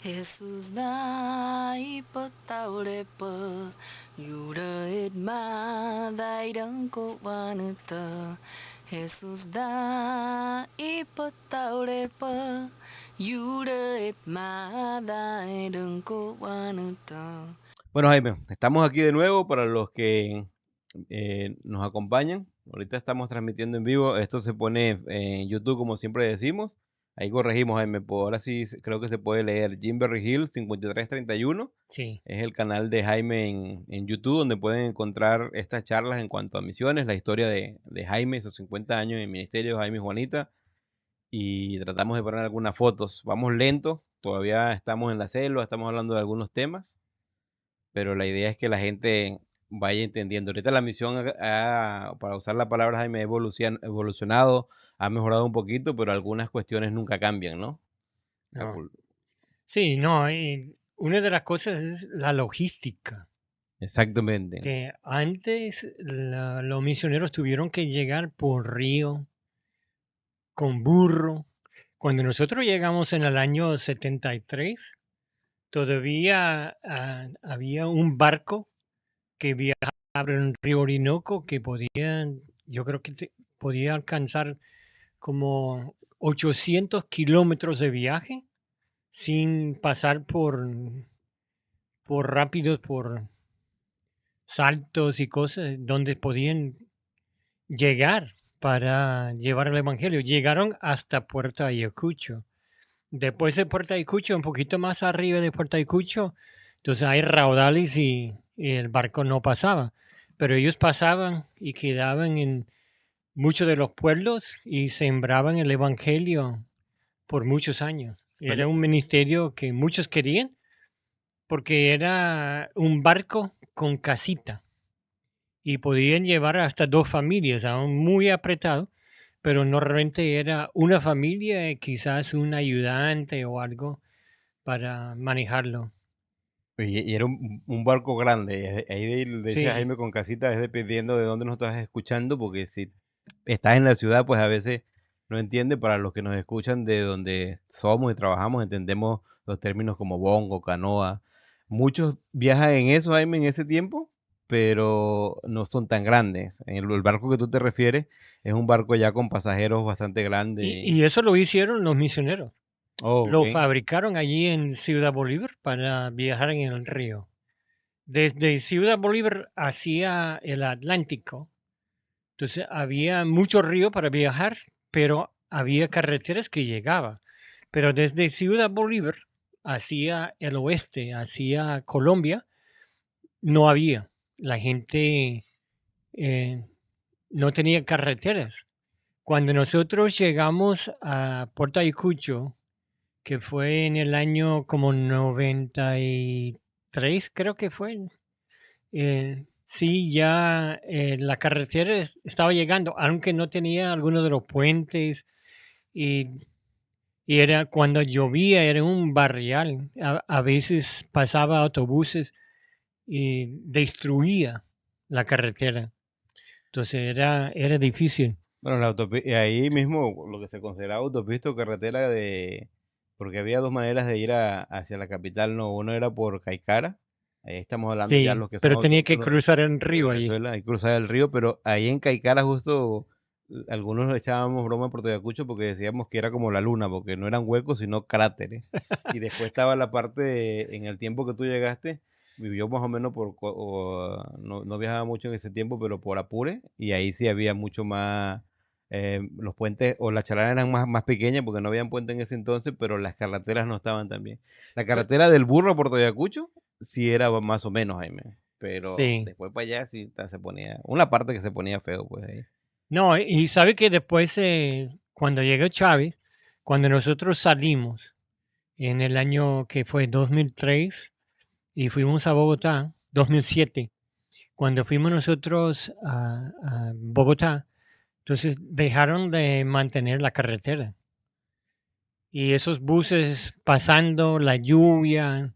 Jesus nai pa tao le pa Yura et ma dai dang ko wanuta Jesus nai pa tao le pa Yura et ma dai dang ko wanuta. Bueno, Jaime, estamos aquí de nuevo para los que nos acompañan. Ahorita estamos transmitiendo en vivo. Esto se pone en YouTube, como siempre decimos. Ahí corregimos, Jaime. Ahora sí creo que se puede leer. Jimberry Hill 5331 Sí, es el canal de Jaime en YouTube, donde pueden encontrar estas charlas en cuanto a misiones, la historia de Jaime, sus 50 años en el ministerio, Jaime y Juanita. Y tratamos de poner algunas fotos. Vamos lento, todavía estamos en la selva, estamos hablando de algunos temas, pero la idea es que la gente vaya entendiendo. Ahorita la misión, para usar la palabra Jaime, ha evolucionado, ha mejorado un poquito, pero algunas cuestiones nunca cambian, ¿no? La no. cul- Sí, no, y una de las cosas es la logística, Exactamente. que antes los misioneros tuvieron que llegar por río, con burro. Cuando nosotros llegamos en el año 73, todavía había un barco que viajaba por el río Orinoco que yo creo que podía alcanzar como 800 kilómetros de viaje sin pasar por rápidos, por saltos y cosas, donde podían llegar para llevar el Evangelio. Llegaron hasta Puerto Ayacucho. Después de Puerto Ayacucho, un poquito más arriba de Puerto Ayacucho, entonces hay raudales y el barco no pasaba. Pero ellos pasaban y quedaban en muchos de los pueblos y sembraban el Evangelio por muchos años. Bueno, Era un ministerio que muchos querían porque era un barco con casita y podían llevar hasta dos familias, aún muy apretado, pero normalmente era una familia, quizás un ayudante o algo para manejarlo. y era un barco grande. Ahí le decía Sí, Jaime con casita, es dependiendo de dónde nos estás escuchando, porque si estás en la ciudad, pues a veces no entiende. Para los que nos escuchan de donde somos y trabajamos, entendemos los términos como bongo, canoa. Muchos viajan en eso, Jaime, en ese tiempo, pero no son tan grandes. El barco que tú te refieres es un barco ya con pasajeros bastante grande. y eso lo hicieron los misioneros. Oh, Lo ok. fabricaron allí en Ciudad Bolívar para viajar en el río. Desde Ciudad Bolívar hacia el Atlántico. Entonces había mucho río para viajar, pero había carreteras que llegaban. Pero desde Ciudad Bolívar hacia el oeste, hacia Colombia, no había. La gente eh, no tenía carreteras. Cuando nosotros llegamos a Puerto Ayacucho, que fue en el año como 93, creo que fue, sí, ya la carretera estaba llegando, aunque no tenía algunos de los puentes y, y era cuando llovía, era un barrial. A veces pasaba autobuses y destruía la carretera. Entonces era difícil. Bueno, ahí mismo lo que se consideraba autopista o carretera porque había dos maneras de ir hacia la capital, ¿no? Uno era por Caicara, ahí estamos hablando ya Sí, los que son pero tenía que autóctonos cruzar el de río allí. Venezuela, hay que cruzar el río, pero ahí en Caicara justo algunos le echábamos broma a Puerto Ayacucho porque decíamos que era como la luna, porque no eran huecos, sino cráteres. Y después estaba la parte, en el tiempo que tú llegaste, vivió más o menos no viajaba mucho en ese tiempo, pero por Apure, y ahí sí había mucho más, los puentes o las chalanas eran más pequeñas porque no habían puente en ese entonces, pero las carreteras no estaban tan bien. La Pe- carretera del Burro a Puerto Ayacucho sí era más o menos, Jaime, pero Sí. después para allá sí se ponía, una parte que se ponía feo, pues ahí. No, y sabe que después, cuando llegó Chávez, cuando nosotros salimos en el año que fue 2003 y fuimos a Bogotá, 2007, cuando fuimos nosotros a Bogotá, entonces dejaron de mantener la carretera. Y esos buses pasando, la lluvia,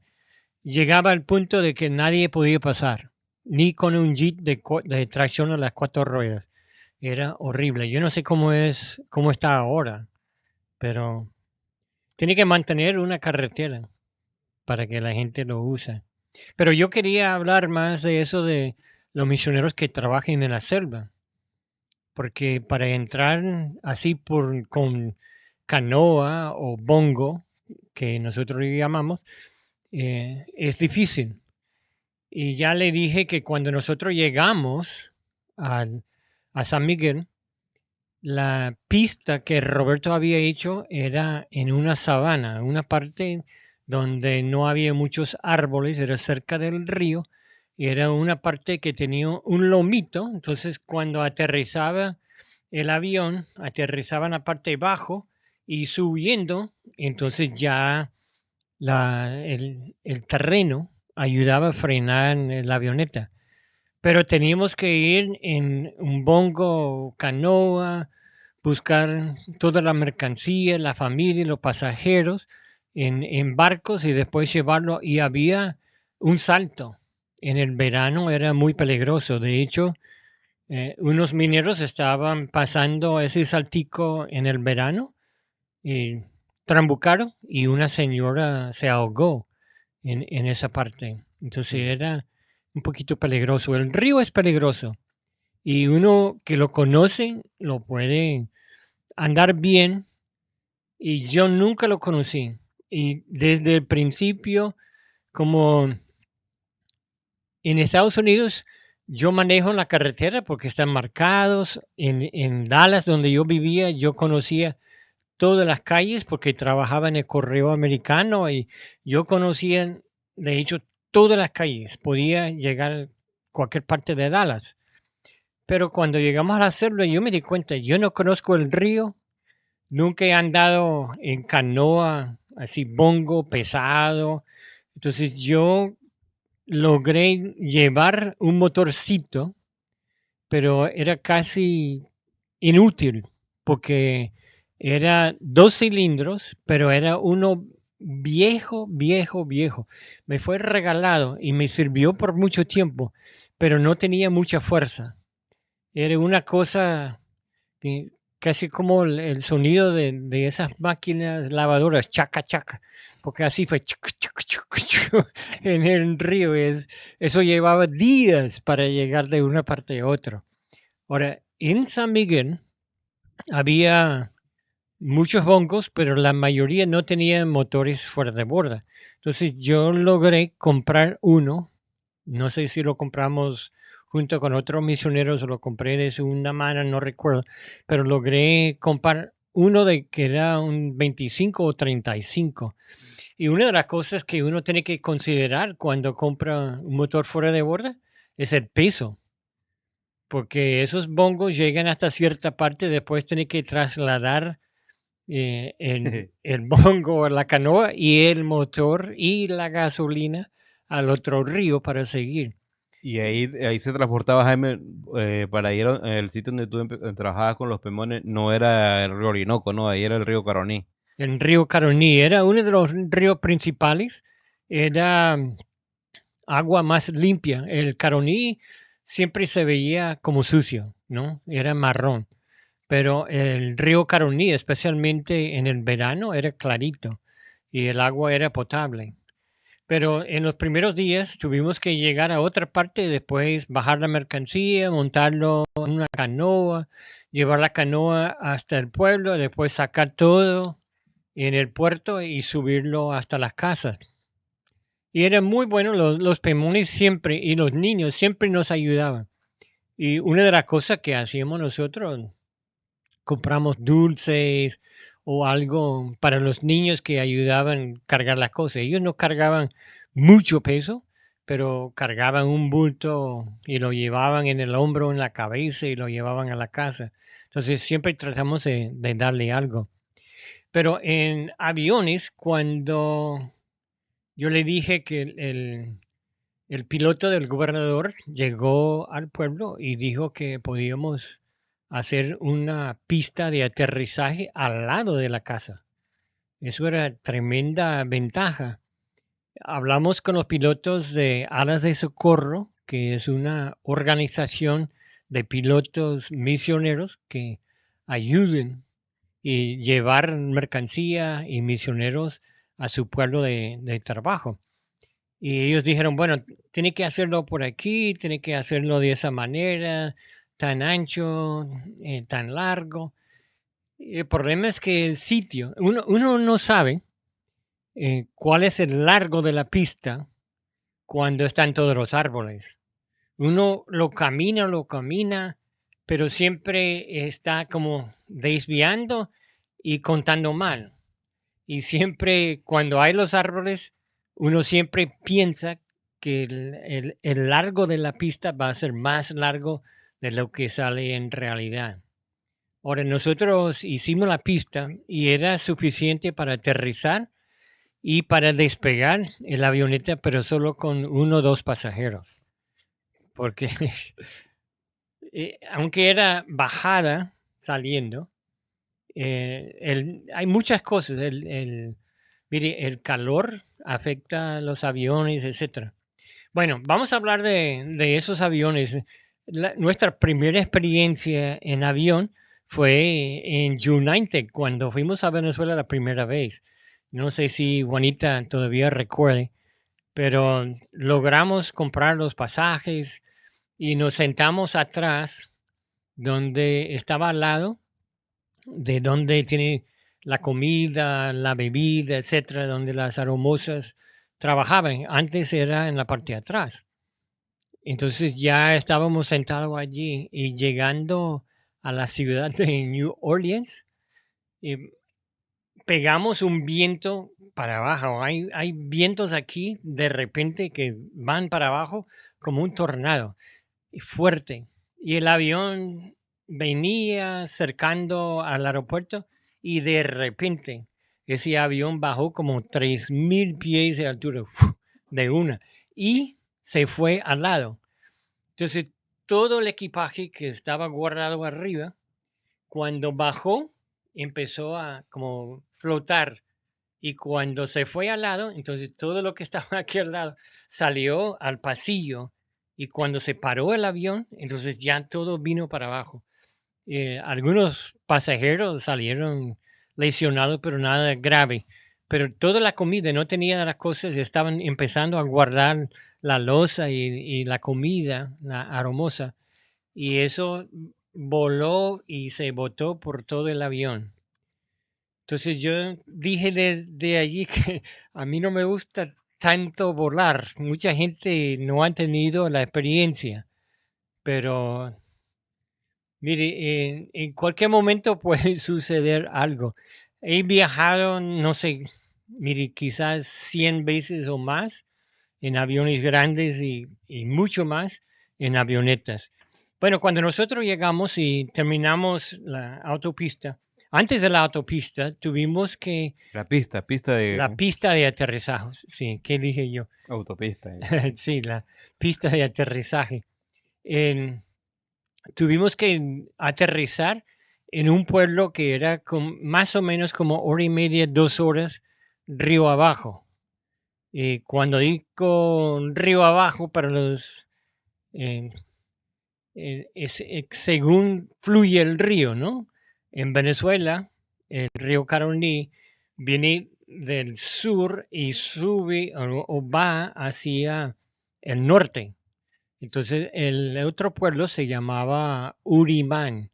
llegaba al punto de que nadie podía pasar, ni con un jeep de tracción a las cuatro ruedas. Era horrible. Yo no sé cómo está ahora, pero tiene que mantener una carretera. para que la gente lo use. Pero yo quería hablar más de eso de los misioneros que trabajan en la selva, porque para entrar así con canoa o bongo, que nosotros le llamamos, es difícil. Y ya le dije que cuando nosotros llegamos a San Miguel, la pista que Roberto había hecho era en una sabana, una parte donde no había muchos árboles, era cerca del río, y era una parte que tenía un lomito, entonces cuando aterrizaba el avión, aterrizaba en la parte bajo y subiendo, entonces ya el terreno ayudaba a frenar la avioneta. Pero teníamos que ir en un bongo, canoa, buscar toda la mercancía, la familia, los pasajeros en barcos y después llevarlo. Y había un salto. En el verano era muy peligroso. De hecho, unos mineros estaban pasando ese saltico en el verano y trambucaron y una señora se ahogó en esa parte. Entonces era un poquito peligroso. El río es peligroso y uno que lo conoce lo puede andar bien y yo nunca lo conocí. Y desde el principio, como en Estados Unidos, yo manejo la carretera porque están marcados. En Dallas, donde yo vivía, yo conocía todas las calles porque trabajaba en el correo americano y yo conocía, de hecho, todas las calles. Podía llegar a cualquier parte de Dallas. Pero cuando llegamos a la selva, yo me di cuenta, yo no conozco el río, nunca he andado en canoa, así bongo, pesado. Entonces yo logré llevar un motorcito, pero era casi inútil porque era 2 cilindros, pero era uno viejo, viejo, viejo. Me fue regalado y me sirvió por mucho tiempo, pero no tenía mucha fuerza. Era una cosa que casi como el sonido de esas máquinas lavadoras, chaca, chaca, porque así fue chuc, chuc, chuc, chuc, en el río. Eso llevaba días para llegar de una parte a otra. Ahora, en San Miguel había muchos bongos, pero la mayoría no tenían motores fuera de borda. Entonces yo logré comprar uno, no sé si lo compramos junto con otros misioneros o lo compré de segunda mano, no recuerdo, pero logré comprar uno de que era un 25 o 35. Y una de las cosas que uno tiene que considerar cuando compra un motor fuera de borda es el peso, porque esos bongos llegan hasta cierta parte, después tiene que trasladar el bongo, la canoa y el motor y la gasolina al otro río para seguir. Y ahí se transportaba Jaime para ir al sitio donde tú trabajabas con los pemones, no era el río Orinoco, no, ahí era el río Caroní. El río Caroní era uno de los ríos principales, era agua más limpia. El Caroní siempre se veía como sucio, ¿no? Era marrón. Pero el río Caroní, especialmente en el verano, era clarito y el agua era potable. Pero en los primeros días tuvimos que llegar a otra parte, después bajar la mercancía, montarlo en una canoa, llevar la canoa hasta el pueblo, después sacar todo en el puerto y subirlo hasta las casas. Y era muy bueno, los pemones siempre y los niños siempre nos ayudaban. Y una de las cosas que hacíamos nosotros, compramos dulces o algo para los niños que ayudaban a cargar las cosas. Ellos no cargaban mucho peso, pero cargaban un bulto y lo llevaban en el hombro, en la cabeza y lo llevaban a la casa. Entonces siempre tratamos de darle algo. Pero en aviones, cuando yo le dije que el piloto del gobernador llegó al pueblo y dijo que podíamos hacer una pista de aterrizaje al lado de la casa. Eso era tremenda ventaja. Hablamos con los pilotos de Alas de Socorro, que es una organización de pilotos misioneros que ayuden y llevar mercancía y misioneros a su pueblo de trabajo. Y ellos dijeron, bueno, tiene que hacerlo por aquí, tiene que hacerlo de esa manera, tan ancho, tan largo. Y el problema es que el sitio, uno no sabe cuál es el largo de la pista cuando están todos los árboles. Uno lo camina, pero siempre está como desviando y contando mal. Y siempre cuando hay los árboles, uno siempre piensa que el largo de la pista va a ser más largo de lo que sale en realidad. Ahora, nosotros hicimos la pista y era suficiente para aterrizar y para despegar el avioneta, pero solo con uno o dos pasajeros. Porque aunque era bajada saliendo, hay muchas cosas. Mire, el calor afecta a los aviones, etcétera. Bueno, vamos a hablar de esos aviones. Nuestra primera experiencia en avión fue en United, cuando fuimos a Venezuela la primera vez. No sé si Juanita todavía recuerde, pero logramos comprar los pasajes y nos sentamos atrás, donde estaba al lado de donde tiene la comida, la bebida, etcétera, donde las aromosas trabajaban. Antes era en la parte de atrás. Entonces ya estábamos sentados allí y llegando a la ciudad de New Orleans, eh, pegamos un viento para abajo. Hay vientos aquí de repente que van para abajo como un tornado, y fuerte. Y el avión venía cercando al aeropuerto y de repente ese avión bajó como 3.000 pies de altura, ¡fu! De una, y se fue al lado. Entonces, todo el equipaje que estaba guardado arriba, cuando bajó, empezó a como flotar. Y cuando se fue al lado, entonces todo lo que estaba aquí al lado salió al pasillo. Y cuando se paró el avión, entonces ya todo vino para abajo. Algunos pasajeros salieron lesionados, pero nada grave. Pero toda la comida, no tenía las cosas, estaban empezando a guardar la loza y la comida, la aromosa, y eso voló y se botó por todo el avión. Entonces yo dije desde allí que a mí no me gusta tanto volar. Mucha gente no ha tenido la experiencia, pero mire, en cualquier momento puede suceder algo. He viajado, no sé, mire, quizás 100 veces o más en aviones grandes y mucho más en avionetas. Bueno, cuando nosotros llegamos y terminamos la autopista, antes de la autopista tuvimos que Pista la de pista de aterrizaje, sí, ¿qué dije yo? autopista. Sí, la pista de aterrizaje. En- Tuvimos que aterrizar en un pueblo que era más o menos como hora y media, 2 horas río abajo. Y cuando digo río abajo, para los eh, según fluye el río, ¿no? En Venezuela, el río Caroní viene del sur y sube o va hacia el norte. Entonces, el otro pueblo se llamaba Urimán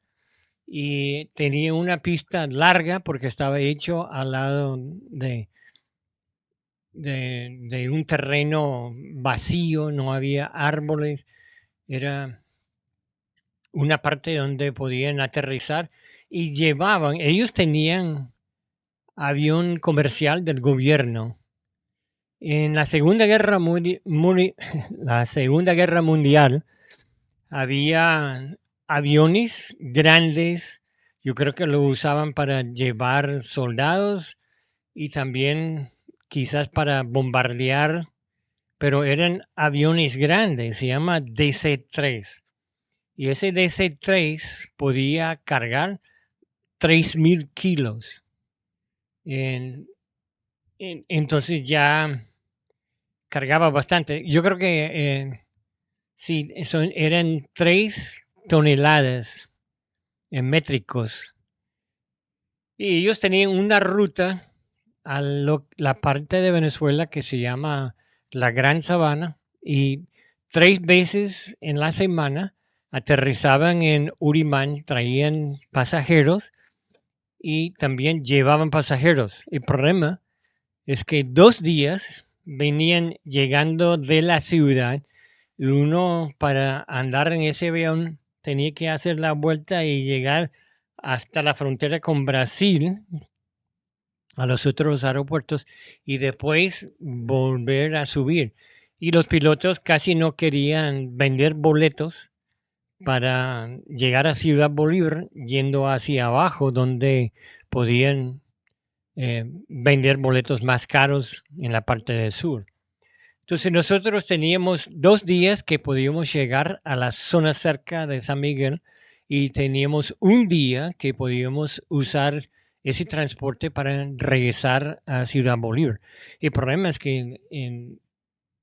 y tenía una pista larga porque estaba hecho al lado de un terreno vacío, no había árboles, era una parte donde podían aterrizar y ellos tenían avión comercial del gobierno. En la la Segunda Guerra Mundial había aviones grandes, yo creo que lo usaban para llevar soldados y también quizás para bombardear, pero eran aviones grandes, se llama DC-3. Y ese DC-3 podía cargar 3.000 kilos. En- entonces ya cargaba bastante. Yo creo que sí, eran 3 toneladas en métricos. Y ellos tenían una ruta a la parte de Venezuela que se llama la Gran Sabana y 3 veces en la semana aterrizaban en Urimán, traían pasajeros y también llevaban pasajeros. El problema es que 2 días venían llegando de la ciudad y uno para andar en ese avión tenía que hacer la vuelta y llegar hasta la frontera con Brasil, a los otros aeropuertos y después volver a subir. Y los pilotos casi no querían vender boletos para llegar a Ciudad Bolívar yendo hacia abajo donde podían vender boletos más caros en la parte del sur. Entonces nosotros teníamos 2 días que podíamos llegar a la zona cerca de San Miguel y teníamos un día que podíamos usar ese transporte para regresar a Ciudad Bolívar. El problema es que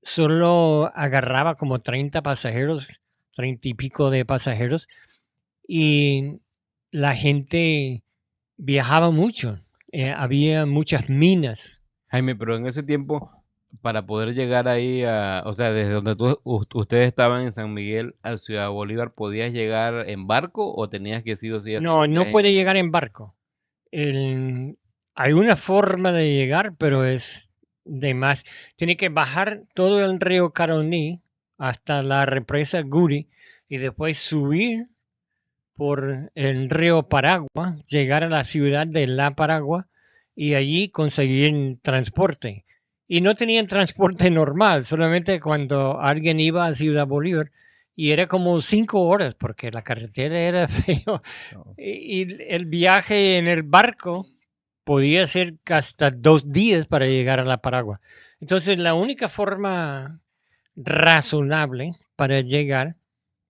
solo agarraba como 30 pasajeros, 30 y pico de pasajeros, y la gente viajaba mucho. Había muchas minas. Jaime, pero en ese tiempo, para poder llegar ahí o sea, desde donde ustedes estaban en San Miguel a Ciudad Bolívar, ¿podías llegar en barco o tenías que sí o sí hacer No, un no viaje? puede llegar en barco. Hay una forma de llegar, pero es de más. Tiene que bajar todo el río Caroní hasta la represa Guri y después subir por el río Paragua, llegar a la ciudad de La Paragua y allí conseguir transporte. Y no tenían transporte normal, solamente cuando alguien iba a Ciudad Bolívar y era como 5 horas porque la carretera era feo. No. Y el viaje en el barco podía ser hasta 2 días para llegar a La Paragua. Entonces la única forma razonable para llegar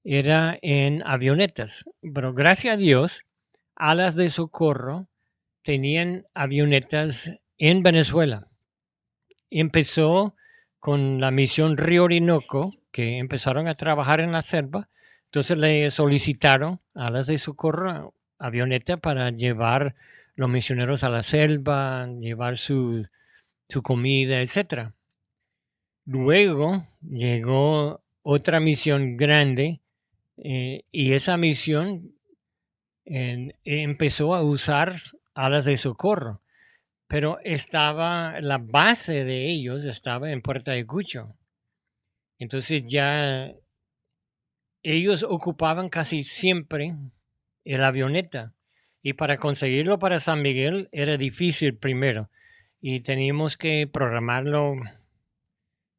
era en avionetas. Pero gracias a Dios, Alas de Socorro tenían avionetas en Venezuela. Empezó con la misión Río Orinoco, que empezaron a trabajar en la selva. Entonces le solicitaron a Alas de Socorro avioneta para llevar los misioneros a la selva, llevar su comida, etcétera. Luego llegó otra misión grande y esa misión empezó a usar Alas de Socorro, pero la base de ellos estaba en Puerto Ayacucho. Entonces ya ellos ocupaban casi siempre el avioneta y para conseguirlo para San Miguel era difícil primero y teníamos que programarlo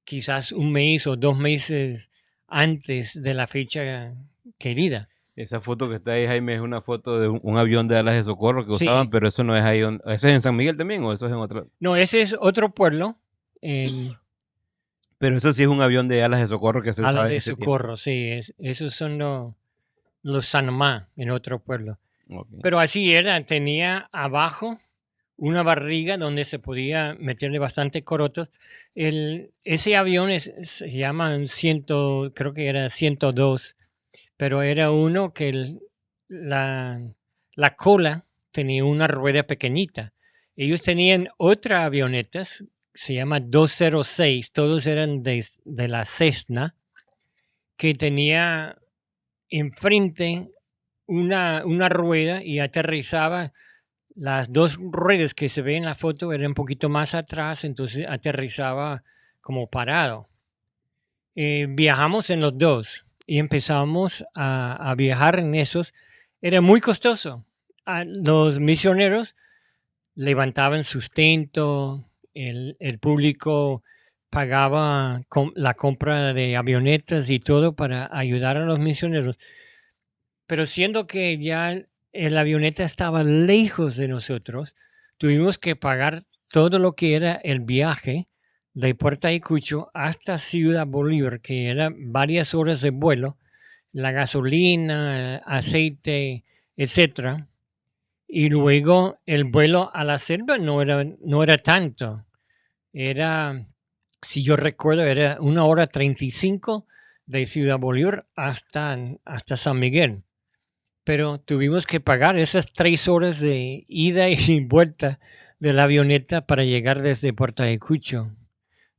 quizás 1 mes o 2 meses antes de la fecha querida. Esa foto que está ahí, Jaime, es una foto de un avión de alas de socorro que usaban, Sí, pero eso no es ahí. ¿Ese es en San Miguel también o eso es en otro? no, ese es otro pueblo, en Pero eso sí es un avión de alas de socorro que se Alas usaba en de ese tiempo. Socorro, sí, esos son los Sanmá en otro pueblo. Ok. Pero así era, tenía abajo una barriga donde se podía meterle bastante corotos. Ese avión se llama creo que era 102, pero era uno que la, la cola tenía una rueda pequeñita. Ellos tenían otra avionetas, se llama 206, todos eran de la Cessna, que tenía enfrente una rueda y aterrizaba. Las 2 ruedas que se ven en la foto eran un poquito más atrás, entonces aterrizaba como parado. Viajamos en los dos y empezamos a viajar en esos. Era muy costoso. Los misioneros levantaban sustento, el público pagaba la compra de avionetas y todo para ayudar a los misioneros. Pero siendo que ya el avioneta estaba lejos de nosotros, tuvimos que pagar todo lo que era el viaje de Puerto Ayacucho hasta Ciudad Bolívar, que era varias horas de vuelo, la gasolina, aceite, etcétera. Y luego el vuelo a la selva no era tanto. Era, si yo recuerdo, era 1 hora 35 de Ciudad Bolívar hasta San Miguel. Pero tuvimos que pagar esas 3 horas de ida y vuelta de la avioneta para llegar desde Puerto Ayacucho,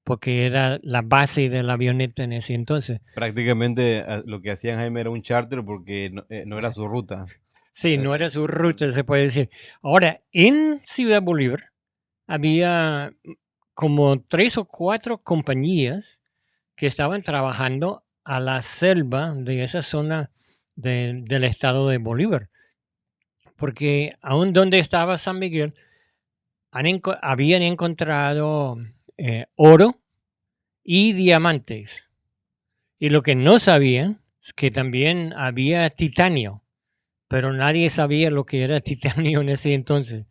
porque era la base de la avioneta en ese entonces. Prácticamente lo que hacían Jaime era un charter porque no era su ruta. Sí, no era su ruta, se puede decir. Ahora, en Ciudad Bolívar había como 3 o 4 compañías que estaban trabajando a la selva de esa zona del estado de Bolívar, porque aún donde estaba San Miguel, habían encontrado oro y diamantes. Y lo que no sabían es que también había titanio, pero nadie sabía lo que era titanio en ese entonces.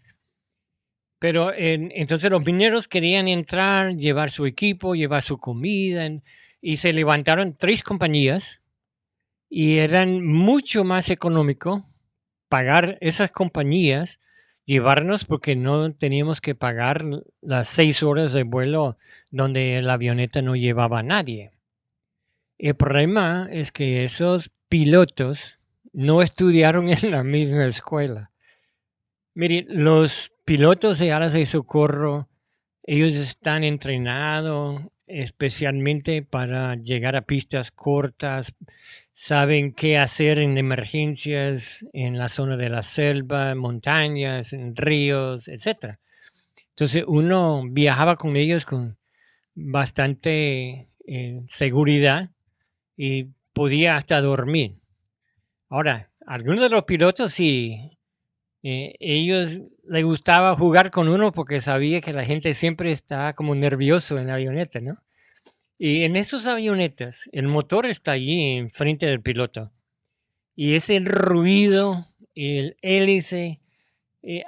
Pero entonces los mineros querían entrar, llevar su equipo, llevar su comida, y se levantaron 3 compañías y eran mucho más económico pagar esas compañías, llevarnos porque no teníamos que pagar las 6 horas de vuelo donde la avioneta no llevaba a nadie. El problema es que esos pilotos no estudiaron en la misma escuela. Mire, los pilotos de alas de socorro, ellos están entrenados especialmente para llegar a pistas cortas, saben qué hacer en emergencias en la zona de la selva, en montañas, en ríos, etc. Entonces uno viajaba con ellos con bastante seguridad y podía hasta dormir. Ahora, algunos de los pilotos sí, ellos les gustaba jugar con uno porque sabía que la gente siempre está como nervioso en la avioneta, ¿no? Y en esos avionetas, el motor está allí enfrente del piloto. Y ese ruido, el hélice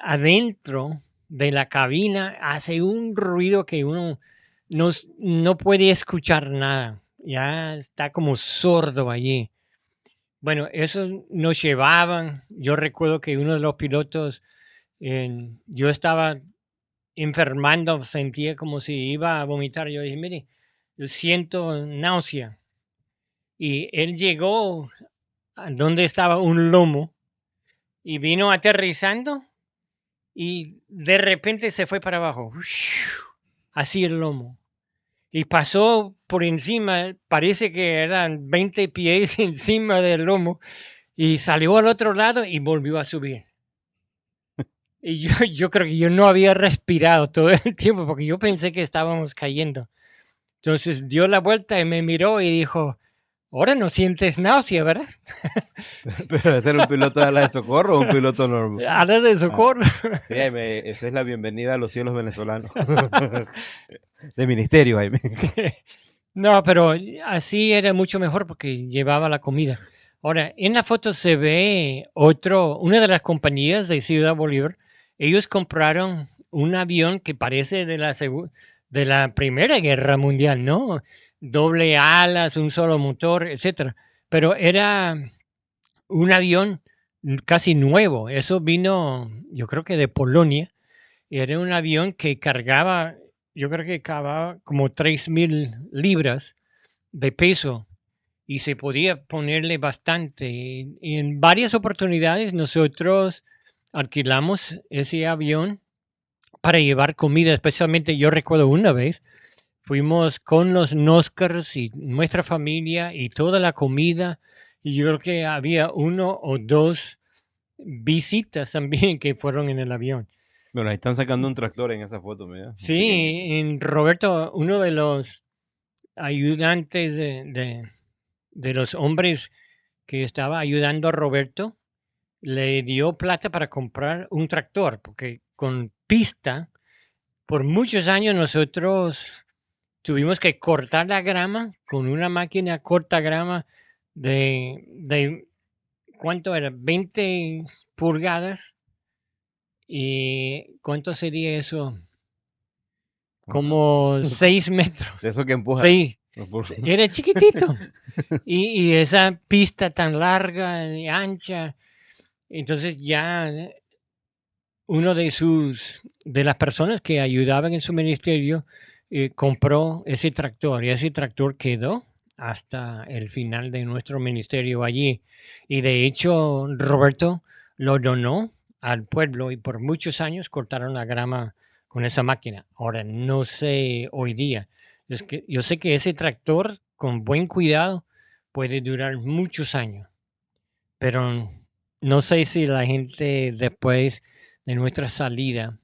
adentro de la cabina hace un ruido que uno no puede escuchar nada. Ya está como sordo allí. Bueno, eso nos llevaban. Yo recuerdo que uno de los pilotos, yo estaba enfermando, sentía como si iba a vomitar. Yo dije, mire, yo siento náusea. Y él llegó a donde estaba un lomo y vino aterrizando y de repente se fue para abajo. Así el lomo. Y pasó por encima, parece que eran 20 pies encima del lomo, y salió al otro lado y volvió a subir. Y yo creo que yo no había respirado todo el tiempo porque yo pensé que estábamos cayendo. Entonces dio la vuelta y me miró y dijo, ahora no sientes náusea, ¿verdad? Pero ese era un piloto de ala de socorro o un piloto normal. Ala de socorro. Sí, Jaime, esa es la bienvenida a los cielos venezolanos. De ministerio, Jaime. No, pero así era mucho mejor porque llevaba la comida. Ahora, en la foto se ve una de las compañías de Ciudad Bolívar. Ellos compraron un avión que parece de la Primera Guerra Mundial, ¿no? Doble alas, un solo motor, etcétera. Pero era un avión casi nuevo. Eso vino, yo creo que de Polonia. Era un avión que cargaba, yo creo que cargaba como 3,000 libras de peso y se podía ponerle bastante. Y en varias oportunidades nosotros alquilamos ese avión para llevar comida, especialmente yo recuerdo una vez, fuimos con los Noscars y nuestra familia y toda la comida, y yo creo que había 1 o 2 visitas también que fueron en el avión. Bueno, ahí están sacando un tractor en esa foto, mira. Sí, en Roberto, uno de los ayudantes de los hombres que estaba ayudando a Roberto, le dio plata para comprar un tractor, porque con pista, por muchos años nosotros tuvimos que cortar la grama con una máquina corta grama de ¿cuánto era? 20 pulgadas. ¿Y cuánto sería eso? Como 6 metros. De eso que empuja. Sí, era chiquitito. Y esa pista tan larga y ancha. Entonces ya uno de las personas que ayudaban en su ministerio compró ese tractor y ese tractor quedó hasta el final de nuestro ministerio allí. Y de hecho Roberto lo donó al pueblo y por muchos años cortaron la grama con esa máquina. Ahora no sé hoy día. Es que yo sé que ese tractor, con buen cuidado, puede durar muchos años, pero no sé si la gente después de nuestra salida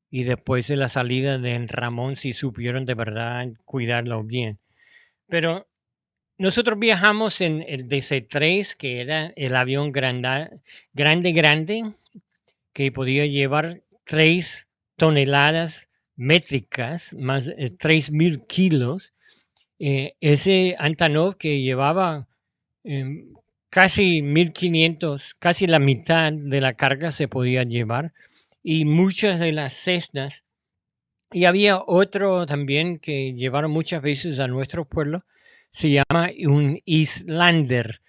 y después de la salida de Ramón, si supieron de verdad cuidarlo bien. Pero nosotros viajamos en el DC-3, que era el avión grande, que podía llevar 3 toneladas métricas, más 3.000 kilos. Ese Antonov que llevaba em, casi 1.500, casi la mitad de la carga se podía llevar, y muchas de las cestas. Y había otro también que llevaron muchas veces a nuestro pueblo, se llama un Islander.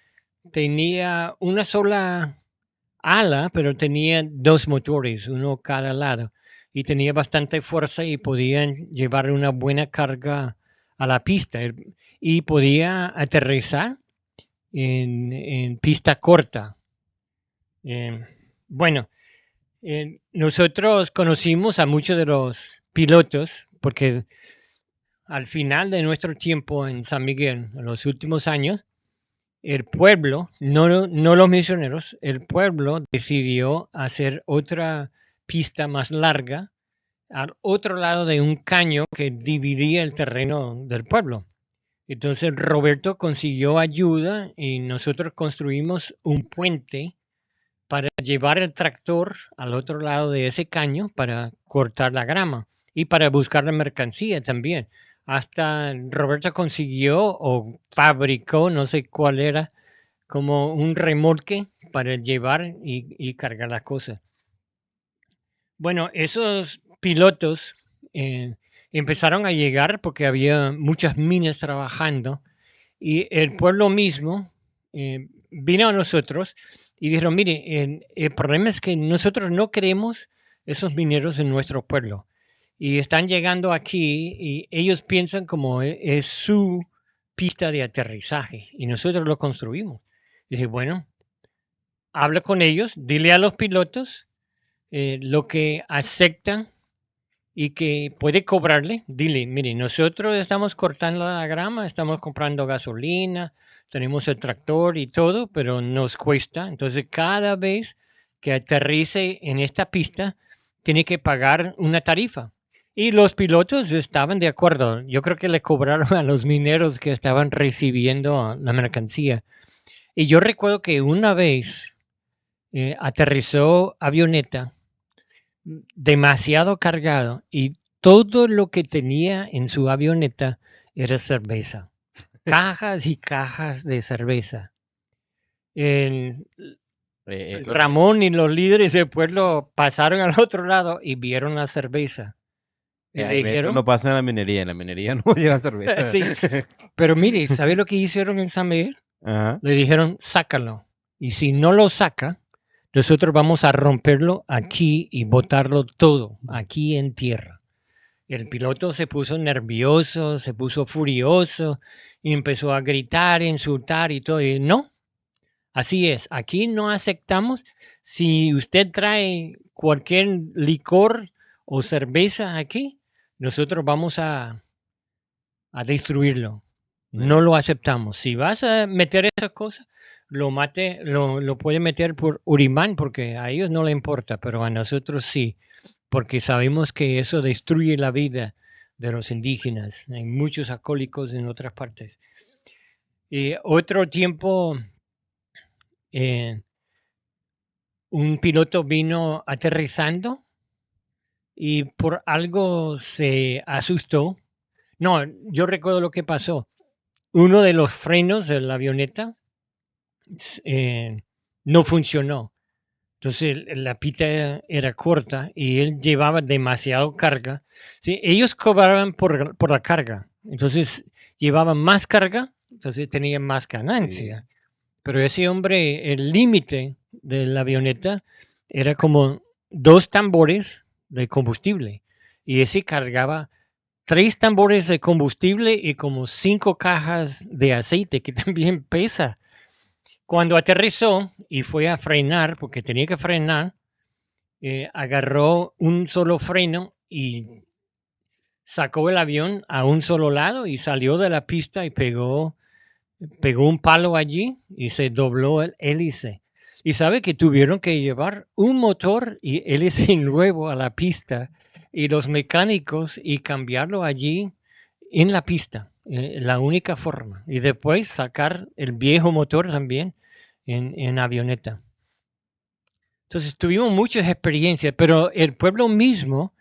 Tenía una sola ala, pero tenía 2 motores, uno cada lado, y tenía bastante fuerza y podían llevar una buena carga a la pista, y podía aterrizar en pista corta. Eh, bueno, nosotros conocimos a muchos de los pilotos porque al final de nuestro tiempo en San Miguel, en los últimos años, el pueblo, no los misioneros, el pueblo decidió hacer otra pista más larga al otro lado de un caño que dividía el terreno del pueblo. Entonces Roberto consiguió ayuda y nosotros construimos un puente para llevar el tractor al otro lado de ese caño para cortar la grama y para buscar la mercancía también. Hasta Roberto consiguió o fabricó, no sé cuál era, como un remolque para llevar y cargar las cosas. Bueno, esos pilotos empezaron a llegar porque había muchas minas trabajando y el pueblo mismo vino a nosotros y dijeron, mire, el problema es que nosotros no queremos esos mineros en nuestro pueblo y están llegando aquí y ellos piensan como es su pista de aterrizaje y nosotros lo construimos. Y dije, bueno, habla con ellos, dile a los pilotos lo que aceptan y que puede cobrarle. Dile, mire, nosotros estamos cortando la grama, estamos comprando gasolina, tenemos el tractor y todo, pero nos cuesta. Entonces, cada vez que aterrice en esta pista, tiene que pagar una tarifa. Y los pilotos estaban de acuerdo. Yo creo que le cobraron a los mineros que estaban recibiendo la mercancía. Y yo recuerdo que una vez aterrizó avioneta demasiado cargado y todo lo que tenía en su avioneta era cerveza. Cajas y cajas de cerveza. Eso, Ramón y los líderes del pueblo pasaron al otro lado y vieron la cerveza. Y le Jaime, eso dijeron, no pasa en la minería no lleva cerveza. sí, pero mire, ¿sabe lo que hicieron en San Miguel? Ajá. Le dijeron, sácalo. Y si no lo saca, nosotros vamos a romperlo aquí y botarlo todo aquí en tierra. El piloto se puso nervioso, se puso furioso y empezó a gritar, insultar y todo. Y no, así es. Aquí no aceptamos. Si usted trae cualquier licor o cerveza aquí, nosotros vamos a destruirlo. No lo aceptamos. Si vas a meter esas cosas, lo puede meter por Urimán porque a ellos no le importa, pero a nosotros sí, porque sabemos que eso destruye la vida de los indígenas. Hay muchos alcohólicos en otras partes. Y otro tiempo, eh, un piloto vino aterrizando y por algo se asustó. No, yo recuerdo lo que pasó. Uno de los frenos de la avioneta no funcionó. Entonces la pita era corta y él llevaba demasiado carga. Sí, ellos cobraban por la carga. Entonces llevaban más carga, entonces tenían más ganancia. Pero ese hombre, el límite de la avioneta era como 2 tambores de combustible. Y ese cargaba 3 tambores de combustible y como 5 cajas de aceite, que también pesa. Cuando aterrizó y fue a frenar, porque tenía que frenar, agarró un solo freno y sacó el avión a un solo lado y salió de la pista y pegó un palo allí y se dobló el hélice. Y sabe que tuvieron que llevar un motor y hélice nuevo a la pista y los mecánicos y cambiarlo allí en la pista, la única forma. Y después sacar el viejo motor también en avioneta. Entonces tuvimos muchas experiencias, pero el pueblo mismo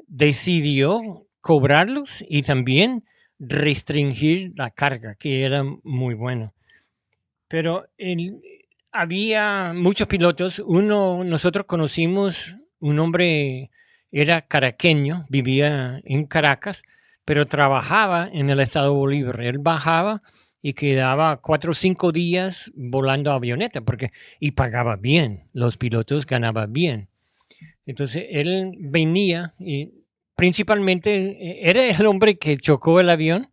decidió cobrarlos y también restringir la carga, que era muy bueno. Pero había muchos pilotos. Nosotros conocimos un hombre, era caraqueño, vivía en Caracas, pero trabajaba en el estado Bolívar. Él bajaba y quedaba 4 o 5 días volando avioneta, y pagaba bien. Los pilotos ganaban bien. Entonces él venía y principalmente era el hombre que chocó el avión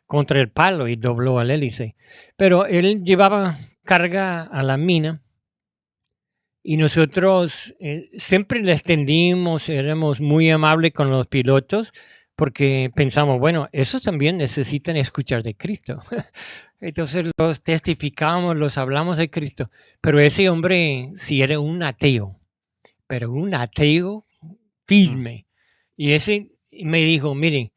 contra el palo y dobló el hélice. Pero él llevaba carga a la mina y nosotros siempre le extendimos, éramos muy amables con los pilotos porque pensamos, bueno, esos también necesitan escuchar de Cristo. Entonces los testificamos, los hablamos de Cristo. Pero ese hombre sí era un ateo, pero un ateo firme. Y ese me dijo, mire,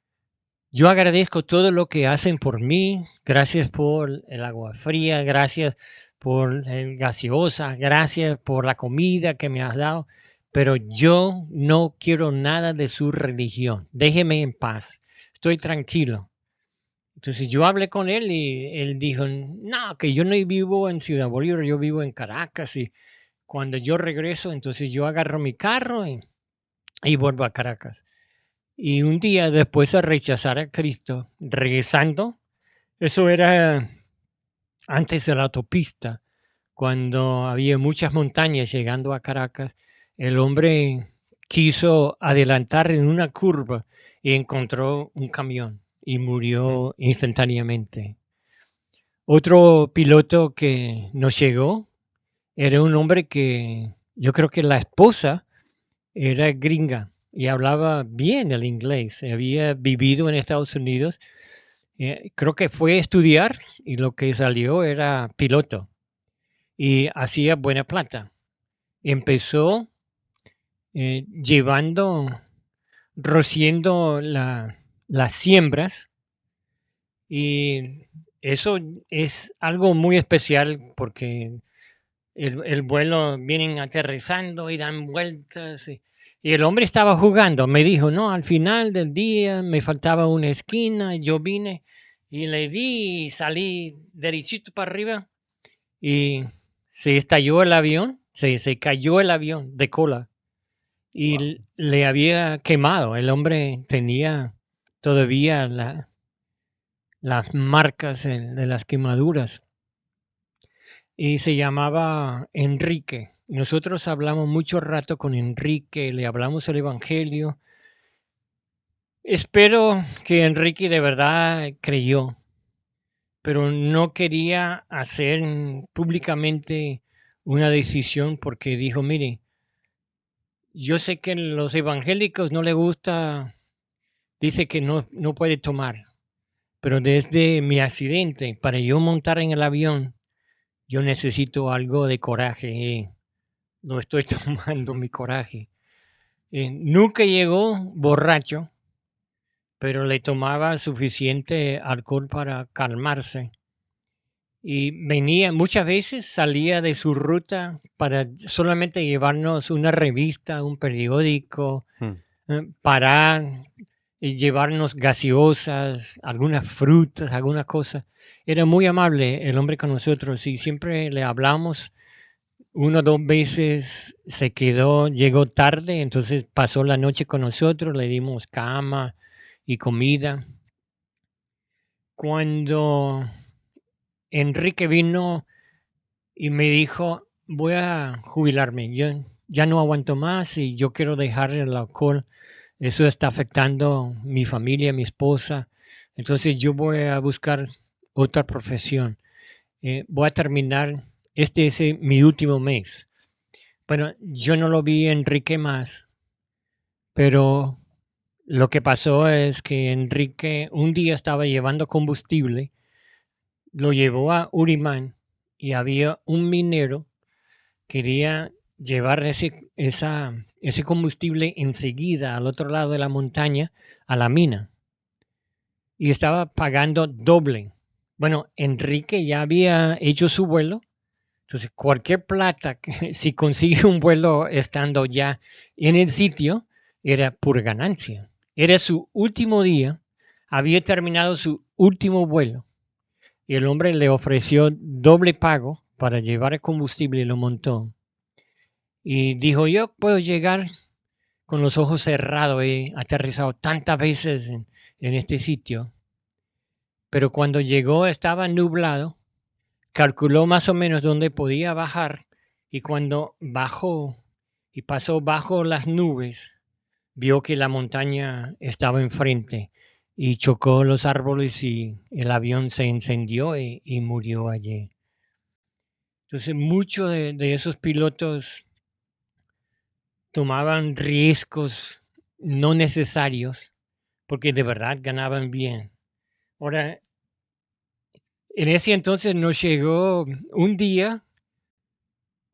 yo agradezco todo lo que hacen por mí, gracias por el agua fría, gracias por el gaseosa, gracias por la comida que me has dado, pero yo no quiero nada de su religión, déjeme en paz, estoy tranquilo. Entonces yo hablé con él y él dijo, no, que yo no vivo en Ciudad Bolívar, yo vivo en Caracas y cuando yo regreso, entonces yo agarro mi carro y vuelvo a Caracas. Y un día después de rechazar a Cristo, regresando, eso era antes de la autopista, cuando había muchas montañas llegando a Caracas, el hombre quiso adelantar en una curva y encontró un camión y murió instantáneamente. Otro piloto que nos llegó era un hombre que yo creo que la esposa era gringa y hablaba bien el inglés. Había vivido en Estados Unidos. Creo que fue a estudiar y lo que salió era piloto y hacía buena plata. Empezó rociendo las siembras y eso es algo muy especial porque el vuelo vienen aterrizando y dan vueltas. Y el hombre estaba jugando. Me dijo, no, al final del día me faltaba una esquina. Yo vine y le di y salí derechito para arriba. Y se estalló el avión. Se cayó el avión de cola. Y Wow. le había quemado. El hombre tenía todavía las marcas de las quemaduras y se llamaba Enrique. Nosotros hablamos mucho rato con Enrique, le hablamos el Evangelio. Espero que Enrique de verdad creyó, pero no quería hacer públicamente una decisión porque dijo, mire, yo sé que a los evangélicos no le gusta, dice que no puede tomar, pero desde mi accidente, para yo montar en el avión, yo necesito algo de coraje. No estoy tomando mi coraje. Nunca llegó borracho, pero le tomaba suficiente alcohol para calmarse. Y venía, muchas veces salía de su ruta para solamente llevarnos una revista, un periódico, Hmm. parar y llevarnos gaseosas, algunas frutas, algunas cosas. Era muy amable el hombre con nosotros y siempre le hablamos. 1 o 2 veces se quedó, llegó tarde, entonces pasó la noche con nosotros, le dimos cama y comida. Cuando Enrique vino y me dijo, voy a jubilarme, yo ya no aguanto más y yo quiero dejar el alcohol, eso está afectando mi familia, mi esposa, entonces yo voy a buscar otra profesión. Voy a terminar, este es mi último mes. Bueno, yo no lo vi Enrique más, pero lo que pasó es que Enrique un día estaba llevando combustible, lo llevó a Urimán y había un minero que quería llevar ese combustible enseguida al otro lado de la montaña a la mina y estaba pagando doble. Bueno, Enrique ya había hecho su vuelo, entonces cualquier plata, si consigue un vuelo estando ya en el sitio, era pura ganancia. Era su último día, había terminado su último vuelo y el hombre le ofreció doble pago para llevar el combustible y lo montó. Y dijo, yo puedo llegar con los ojos cerrados, he aterrizado tantas veces en este sitio, pero cuando llegó estaba nublado, calculó más o menos dónde podía bajar y cuando bajó y pasó bajo las nubes, vio que la montaña estaba enfrente y chocó los árboles y el avión se encendió y murió allí. Entonces muchos de esos pilotos tomaban riesgos no necesarios porque de verdad ganaban bien. Ahora, en ese entonces nos llegó un día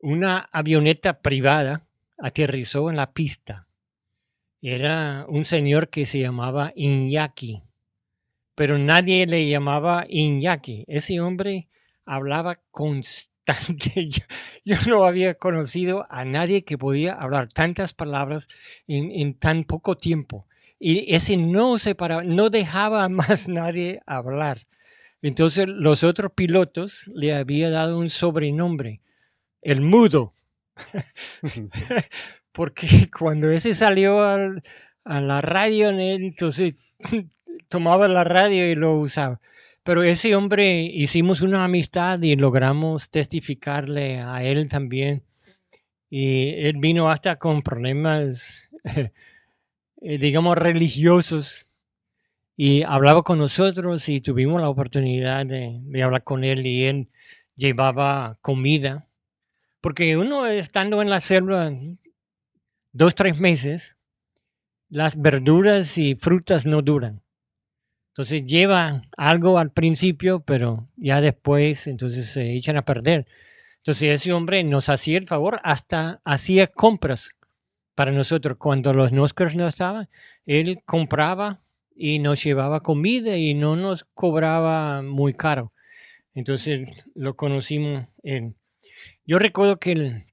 una avioneta privada, aterrizó en la pista. Era un señor que se llamaba Iñaki, pero nadie le llamaba Iñaki. Ese hombre hablaba constante. Yo no había conocido a nadie que podía hablar tantas palabras en tan poco tiempo. Y ese no se paraba, no dejaba a más nadie hablar. Entonces los otros pilotos le habían dado un sobrenombre, el mudo, porque cuando ese salió a la radio, entonces tomaba la radio y lo usaba. Pero ese hombre hicimos una amistad y logramos testificarle a él también. Y él vino hasta con problemas, digamos, religiosos. Y hablaba con nosotros y tuvimos la oportunidad de hablar con él y él llevaba comida. Porque uno estando en la selva 2, 3 meses, las verduras y frutas no duran. Entonces lleva algo al principio, pero ya después entonces se echan a perder. Entonces ese hombre nos hacía el favor, hasta hacía compras para nosotros. Cuando los Noscars no estaban, él compraba y nos llevaba comida y no nos cobraba muy caro. Entonces lo conocimos. Yo recuerdo que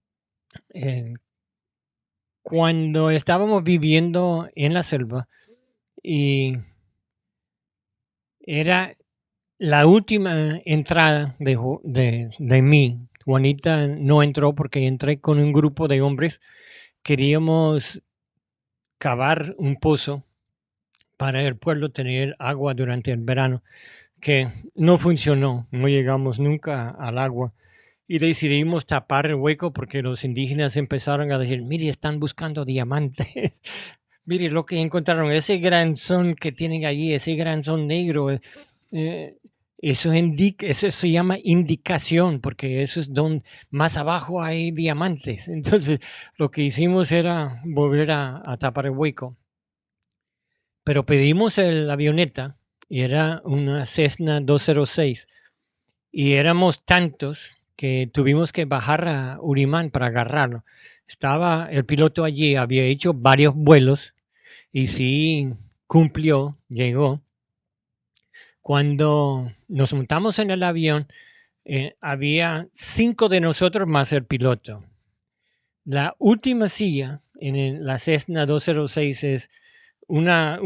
cuando estábamos viviendo en la selva y era la última entrada de mí. Juanita no entró porque entré con un grupo de hombres. Queríamos cavar un pozo para el pueblo tener agua durante el verano, que no funcionó, no llegamos nunca al agua. Y decidimos tapar el hueco porque los indígenas empezaron a decir, mire, están buscando diamantes. Mire lo que encontraron, ese granzón que tienen allí, ese granzón negro. Eso se llama indicación, porque eso es donde más abajo hay diamantes. Entonces, lo que hicimos era volver a tapar el hueco. Pero pedimos la avioneta, y era una Cessna 206, y éramos tantos que tuvimos que bajar a Urimán para agarrarlo. Estaba el piloto allí, había hecho varios vuelos, y sí cumplió, llegó. Cuando nos montamos en el avión, había 5 de nosotros más el piloto. La última silla en la Cessna 206 es una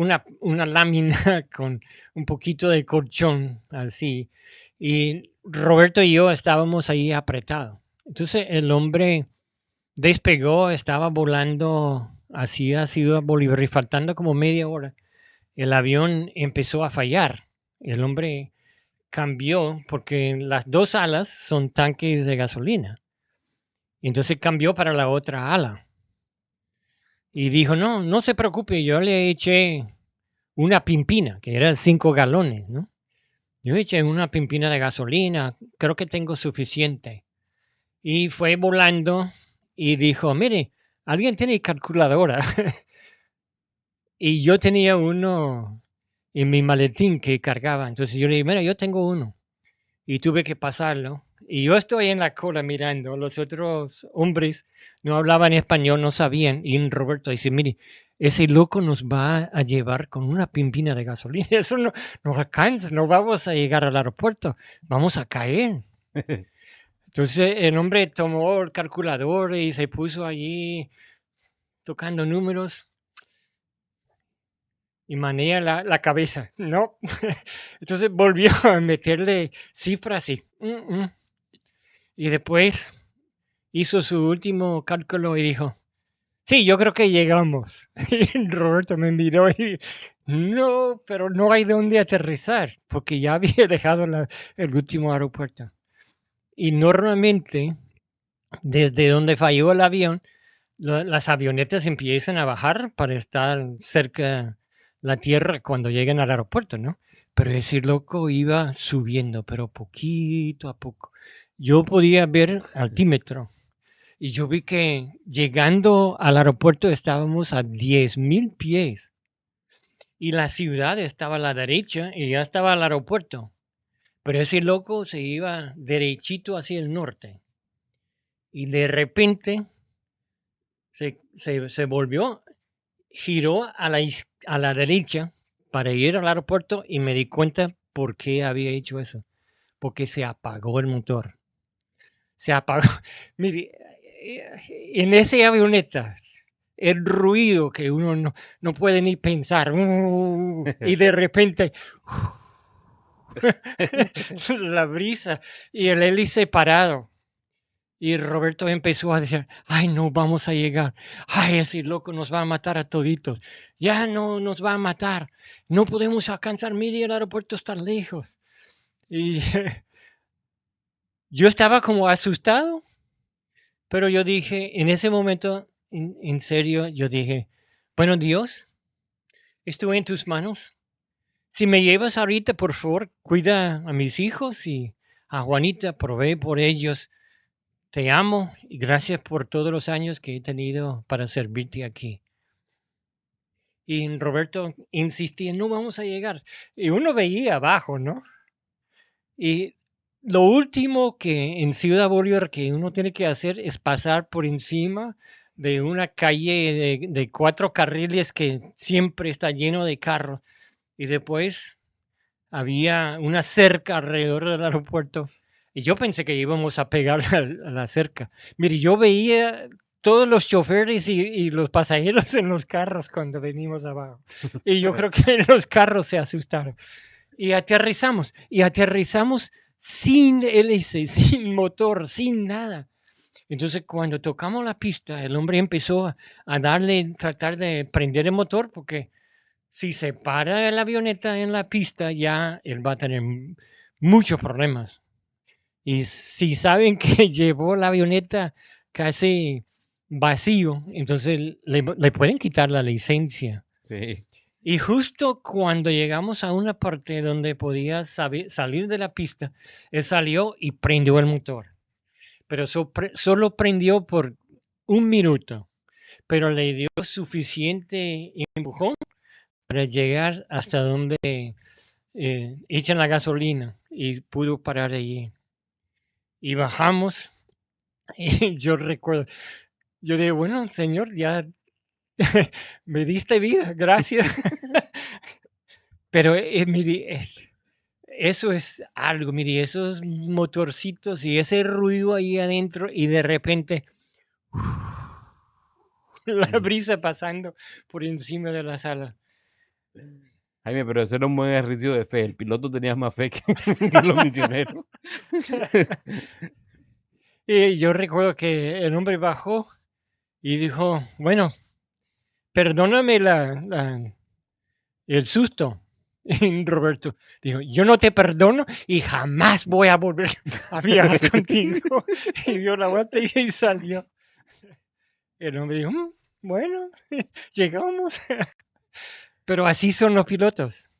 lámina con un poquito de colchón, así. Y Roberto y yo estábamos ahí apretados. Entonces el hombre despegó, estaba volando así a Ciudad Bolívar y faltando como media hora, el avión empezó a fallar. El hombre cambió porque las 2 alas son tanques de gasolina. Entonces cambió para la otra ala. Y dijo, no, no se preocupe, yo le eché una pimpina, que eran 5 galones, ¿no? Yo eché una pimpina de gasolina, creo que tengo suficiente. Y fue volando y dijo, mire, alguien tiene calculadora. Y yo tenía uno en mi maletín que cargaba. Entonces yo le dije, mira, yo tengo uno. Y tuve que pasarlo. Y yo estoy en la cola mirando. Los otros hombres no hablaban español, no sabían. Y Roberto dice, mire, ese loco nos va a llevar con una pimpina de gasolina. Eso no nos alcanza, no vamos a llegar al aeropuerto. Vamos a caer. Entonces el hombre tomó el calculador y se puso allí tocando números y manea la cabeza. No. Entonces volvió a meterle cifras y... Y después hizo su último cálculo y dijo, sí, yo creo que llegamos. Y Roberto me miró y, no, pero no hay dónde aterrizar, porque ya había dejado el último aeropuerto. Y normalmente, desde donde falló el avión, las avionetas empiezan a bajar para estar cerca la tierra cuando lleguen al aeropuerto, ¿no? Pero ese loco iba subiendo, pero poquito a poco. Yo podía ver altímetro. Y yo vi que llegando al aeropuerto estábamos a 10.000 pies y la ciudad estaba a la derecha y ya estaba el aeropuerto. Pero ese loco se iba derechito hacia el norte y de repente se volvió, giró a la derecha para ir al aeropuerto y me di cuenta por qué había hecho eso. Porque se apagó el motor. Se apagó. Mire, en esa avioneta el ruido que uno no puede ni pensar. Y de repente la brisa y el hélice parado. Y Roberto empezó a decir, ay, no vamos a llegar. Ay, ese loco nos va a matar a toditos. Ya no nos va a matar. No podemos alcanzar. Mire, el aeropuerto está lejos. Y yo estaba como asustado, pero yo dije, en ese momento, en serio, yo dije, bueno, Dios, estoy en tus manos. Si me llevas ahorita, por favor, cuida a mis hijos y a Juanita, provee por ellos. Te amo y gracias por todos los años que he tenido para servirte aquí. Y Roberto insistía, no vamos a llegar. Y uno veía abajo, ¿no? Y lo último que en Ciudad Bolívar que uno tiene que hacer es pasar por encima de una calle de 4 carriles que siempre está lleno de carros. Y después había una cerca alrededor del aeropuerto y yo pensé que íbamos a pegar a la cerca. Mire, yo veía todos los choferes y los pasajeros en los carros cuando venimos abajo. Y yo creo que los carros se asustaron. Y aterrizamos sin hélice, sin motor, sin nada. Entonces cuando tocamos la pista, el hombre empezó a darle, tratar de prender el motor porque si se para la avioneta en la pista, ya él va a tener muchos problemas. Y si saben que llevó la avioneta casi vacío, entonces le pueden quitar la licencia. Sí. Y justo cuando llegamos a una parte donde podía salir de la pista, él salió y prendió el motor. Pero solo prendió por 1 minuto, pero le dio suficiente empujón para llegar hasta donde echan la gasolina y pudo parar allí. Y bajamos y yo recuerdo, yo dije, bueno, señor, ya me diste vida, gracias. Pero mire, eso es algo, mire, esos motorcitos y ese ruido ahí adentro y de repente la brisa pasando por encima de la sala. Jaime, pero eso era un buen ejercicio de fe. El piloto tenía más fe que, que los misioneros. Y yo recuerdo que el hombre bajó y dijo, bueno, perdóname el susto. Y Roberto dijo, yo no te perdono y jamás voy a volver a viajar contigo. Y dio la vuelta y salió. El hombre dijo, bueno, llegamos. Pero así son los pilotos.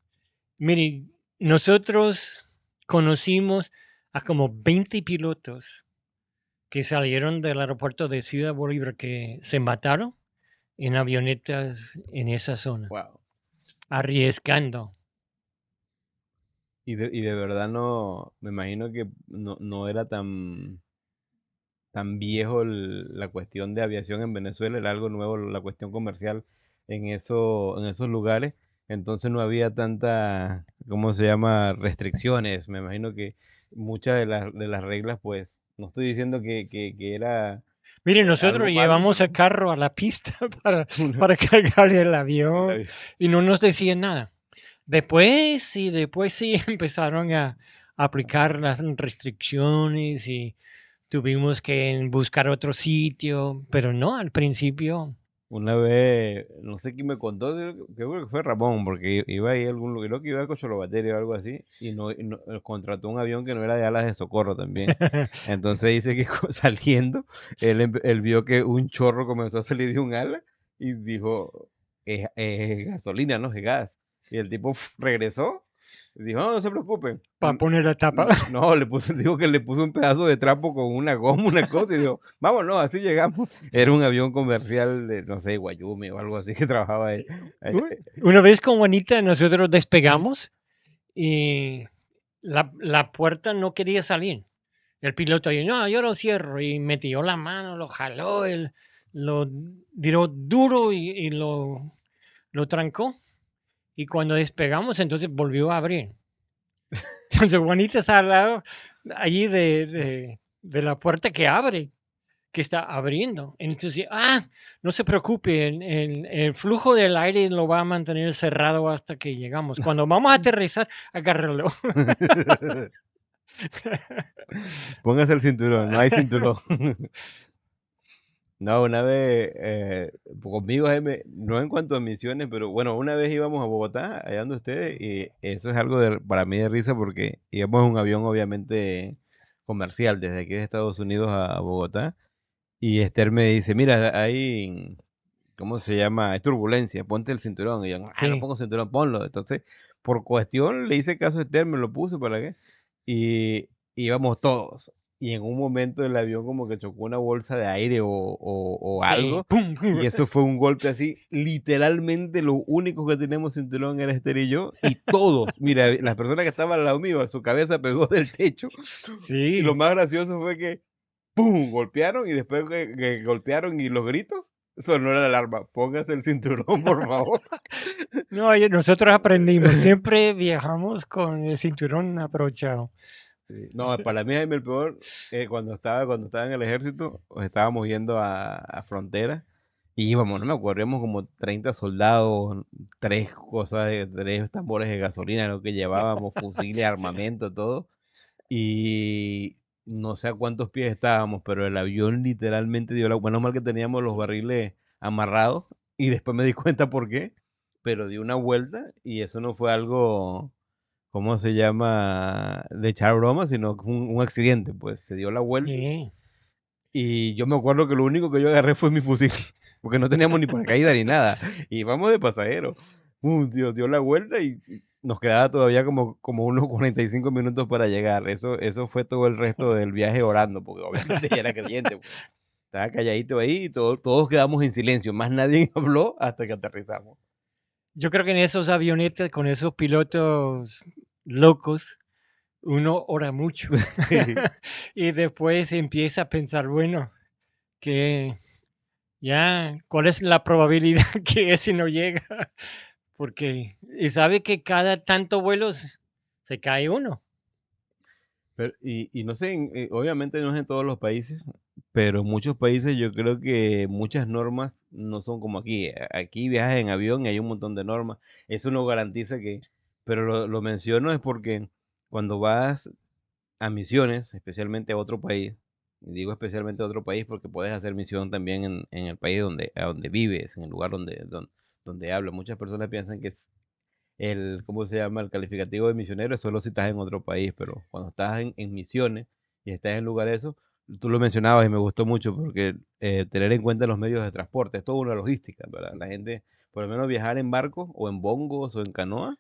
Miren, nosotros conocimos a como 20 pilotos que salieron del aeropuerto de Ciudad Bolívar que se mataron en avionetas en esa zona, Wow. arriesgando. Y de verdad no, me imagino que no era tan viejo la cuestión de aviación en Venezuela, era algo nuevo la cuestión comercial en esos lugares, entonces no había tanta, ¿cómo se llama?, restricciones. Me imagino que muchas de las reglas, pues, no estoy diciendo que era Mire, nosotros algo malo, llevamos el pero carro a la pista una- para cargar el el avión avi- y no nos decían nada. Después sí empezaron a aplicar las restricciones y tuvimos que buscar otro sitio, pero no, al principio. una vez, no sé quién me contó, creo que fue Ramón, porque iba ahí a algún lugar, creo que iba a Cocholobateria o algo así, y contrató un avión que no era de alas de socorro también. Entonces dice que saliendo, él vio que un chorro comenzó a salir de un ala y dijo, es gasolina, no es gas. Y el tipo regresó y dijo, no, no se preocupen. Para poner la tapa. No, dijo que le puso un pedazo de trapo con una goma, una cosa, y dijo, vámonos, así llegamos. Era un avión comercial de, no sé, Guayumi o algo así que trabajaba ahí. Ahí- Una vez con Juanita nosotros despegamos y la puerta no quería salir. El piloto dijo, no, yo lo cierro y metió la mano, lo jaló, lo tiró duro y lo trancó. Y cuando despegamos, entonces volvió a abrir. Entonces Juanita está al lado allí de la puerta que abre, que está abriendo. Entonces, no se preocupe, el flujo del aire lo va a mantener cerrado hasta que llegamos. Cuando vamos a aterrizar, agárralo. Póngase el cinturón, no hay cinturón. No, una vez, conmigo, Jaime, no en cuanto a misiones, pero bueno, una vez íbamos a Bogotá, allá donde ustedes, y eso es algo para mí de risa porque íbamos en un avión obviamente comercial desde aquí de Estados Unidos a Bogotá, y Esther me dice, mira, hay, ¿cómo se llama? Hay turbulencia, ponte el cinturón. Y yo, no Sí, pongo cinturón, ponlo. Entonces, por cuestión, le hice caso a Esther, me lo puse, ¿para qué? Y íbamos todos. Y en un momento el avión como que chocó una bolsa de aire o sí, algo. pum, pum. Y eso fue un golpe así. Literalmente lo único que teníamos cinturón era Esther y yo. Y todos, mira, las personas que estaban al lado mío, su cabeza pegó del techo. Y lo Sí. más gracioso fue que ¡pum! Golpearon y después que golpearon y los gritos, sonó la alarma. Póngase el cinturón, por favor. No, nosotros aprendimos, siempre viajamos con el cinturón abrochado. Sí. No, para mí, Jaime, el peor, cuando estaba en el ejército, pues, estábamos yendo a frontera y íbamos, no me acuerdo, íbamos como 30 soldados, tres tambores de gasolina, lo que llevábamos, fusiles, armamento, todo. Y no sé a cuántos pies estábamos, pero el avión literalmente dio la... Bueno, mal que teníamos los barriles amarrados y después me di cuenta por qué, pero dio una vuelta y eso no fue algo, ¿cómo se llama?, de echar broma, sino que fue un accidente, pues se dio la vuelta Sí. y yo me acuerdo que lo único que yo agarré fue mi fusil, porque no teníamos ni paracaídas ni nada, y vamos de pasajero. Dios, dio la vuelta y nos quedaba todavía como unos 45 minutos para llegar. Eso fue todo el resto del viaje orando, porque obviamente ya era creyente, pues. Estaba calladito ahí y todos quedamos en silencio, más nadie habló hasta que aterrizamos. Yo creo que en esos avionetas con esos pilotos locos, uno ora mucho. Y después empieza a pensar, bueno, que ¿cuál es la probabilidad que ese no llega? Porque y sabe que cada tanto vuelos se cae uno. Y no sé, obviamente no es en todos los países, pero en muchos países yo creo que muchas normas no son como aquí. Aquí viajas en avión y hay un montón de normas. Eso no garantiza que, pero lo menciono es porque cuando vas a misiones, especialmente a otro país, y digo especialmente a otro país porque puedes hacer misión también en el país a donde vives, en el lugar donde hablas. Muchas personas piensan que ¿cómo se llama? El calificativo de misionero es solo si estás en otro país, pero cuando estás en misiones y estás en lugar de eso, tú lo mencionabas y me gustó mucho porque tener en cuenta los medios de transporte es toda una logística, ¿verdad? La gente, por lo menos viajar en barco o en bongos o en canoa,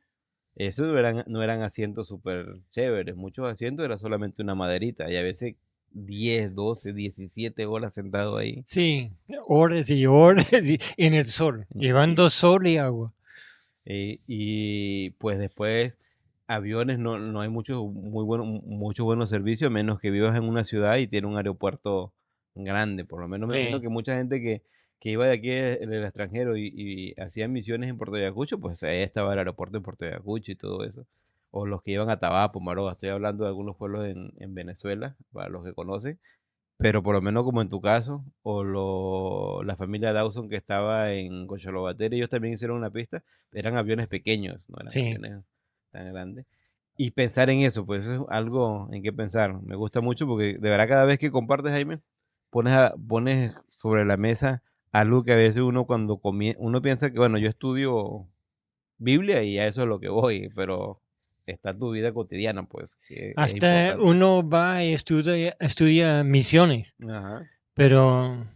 eso no eran asientos súper chéveres, muchos asientos era solamente una maderita y a veces 10, 12, 17 horas sentado ahí. Sí, horas y horas y en el sol, Y, llevando sol y agua. y, pues después aviones no hay muchos buenos servicios, a menos que vivas en una ciudad y tiene un aeropuerto grande. Por lo menos me imagino Sí, que mucha gente que iba de aquí del extranjero y hacía misiones en Puerto Ayacucho, pues ahí estaba el aeropuerto en Puerto Ayacucho y todo eso. O los que iban a Tabapo, Maroa, estoy hablando de algunos pueblos en Venezuela, para los que conocen. Pero por lo menos como en tu caso, la familia Dawson que estaba en Cocholobatere, ellos también hicieron una pista, eran aviones pequeños, no eran sí. aviones tan grandes. Y pensar en eso, pues eso es algo en qué pensar. Me gusta mucho porque de verdad cada vez que compartes, Jaime, pones sobre la mesa algo que a veces uno cuando uno piensa que, bueno, yo estudio Biblia y a eso es lo que voy, pero está tu vida cotidiana, pues, que es Hasta importante. uno va y estudia misiones, Ajá. pero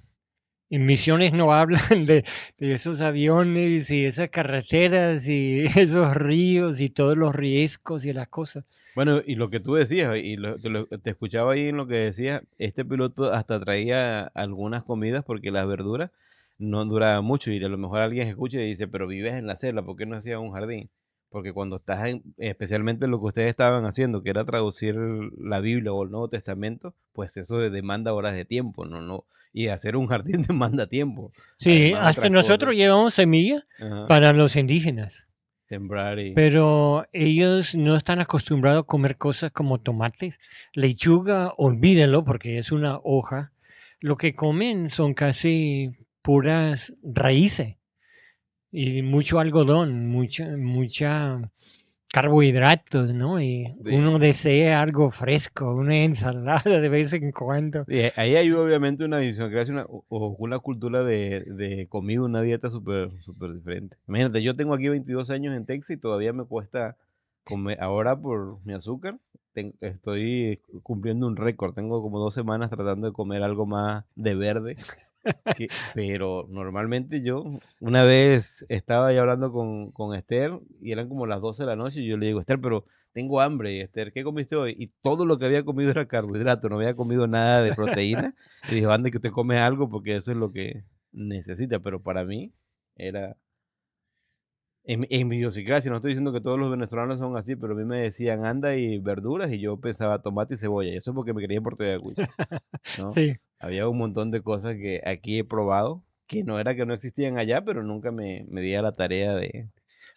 en misiones no hablan de esos aviones y esas carreteras y esos ríos y todos los riesgos y las cosas. Bueno, y lo que tú decías, te escuchaba ahí en lo que decías, este piloto hasta traía algunas comidas porque las verduras no duraban mucho y a lo mejor alguien escucha y dice, pero vives en la selva, ¿por qué no hacías un jardín? Porque cuando estás especialmente lo que ustedes estaban haciendo, que era traducir la Biblia o el Nuevo Testamento, pues eso demanda horas de tiempo, ¿no? Y hacer un jardín demanda tiempo, Sí, además hasta otras cosas. nosotros llevamos semilla Ajá. para los indígenas, Sembrar y... pero ellos no están acostumbrados a comer cosas como tomates, lechuga, olvídenlo porque es una hoja. Lo que comen son casi puras raíces y mucho algodón, mucha carbohidratos, ¿no? Y de- uno desea algo fresco, una ensalada de vez en cuando. Y ahí hay obviamente una visión, que hace o una cultura de comida, una dieta súper diferente. Imagínate, yo tengo aquí 22 años en Texas y todavía me cuesta comer, ahora por mi azúcar, estoy cumpliendo un récord, tengo como 2 semanas tratando de comer algo más de verde, pero normalmente yo, una vez estaba ahí hablando con Esther y eran como las 12 de la noche y yo le digo, Esther, pero tengo hambre, y Esther, ¿qué comiste hoy? Y todo lo que había comido era carbohidrato, no había comido nada de proteína. Y dijo, ande que usted come algo porque eso es lo que necesita, pero para mí era, en mi idiosincrasia, no estoy diciendo que todos los venezolanos son así, pero a mí me decían, anda y verduras y yo pensaba tomate y cebolla, y eso es porque me quería en Puerto Ayacucho. ¿No? Sí. Había un montón de cosas que aquí he probado, que no era que no existían allá, pero nunca me di a la tarea de...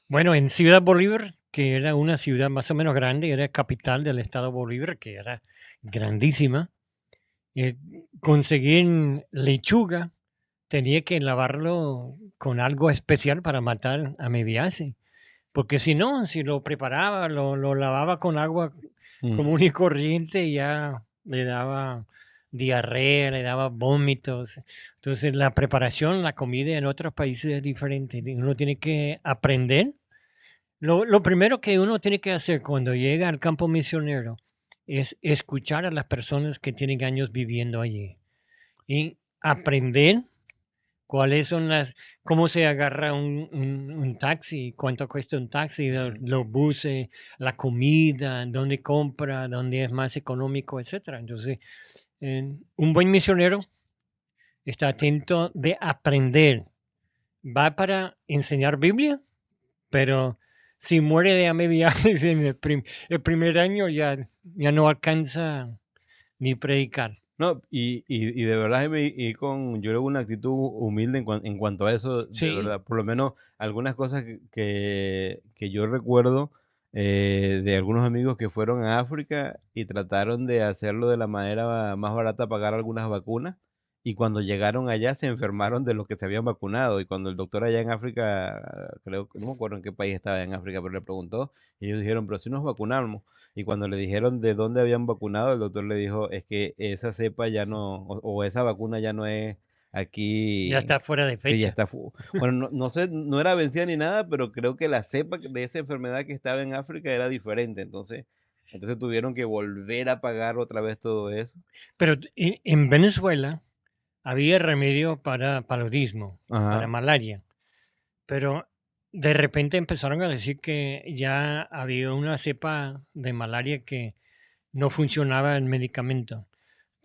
Bueno, en Ciudad Bolívar, que era una ciudad más o menos grande, era capital del estado Bolívar, que era grandísima, eh, conseguir lechuga tenía que lavarlo con algo especial para matar amebiasis. Porque si no, si lo preparaba, lo lavaba con agua Mm. común y corriente, ya le daba diarrea, le daba vómitos. Entonces la preparación, la comida en otros países es diferente. Uno tiene que aprender. Lo primero que uno tiene que hacer cuando llega al campo misionero es escuchar a las personas que tienen años viviendo allí y aprender cuáles son cómo se agarra un taxi, cuánto cuesta un taxi, los buses, la comida, dónde compra, dónde es más económico, etcétera. Entonces, un buen misionero está atento de aprender. Va para enseñar Biblia, pero si muere de amebiasis en el primer año, ya no alcanza ni predicar. No, y de verdad yo creo una actitud humilde en cuanto a eso, de Sí, verdad, por lo menos algunas cosas que yo recuerdo de algunos amigos que fueron a África y trataron de hacerlo de la manera más barata, pagar algunas vacunas, y cuando llegaron allá se enfermaron de los que se habían vacunado, y cuando el doctor allá en África, creo que no me acuerdo en qué país estaba en África, pero le preguntó, y ellos dijeron, pero si nos vacunamos. Y cuando le dijeron de dónde habían vacunado, el doctor le dijo, es que esa cepa ya no, o esa vacuna ya no es ya aquí, está fuera de sí, ya fecha. está. Bueno, no sé, no era vencida ni nada, pero creo que la cepa de esa enfermedad que estaba en África era diferente. Entonces tuvieron que volver a pagar otra vez todo eso. Pero en Venezuela había remedio para paludismo, para Ajá. malaria, pero de repente empezaron a decir que ya había una cepa de malaria que no funcionaba el medicamento.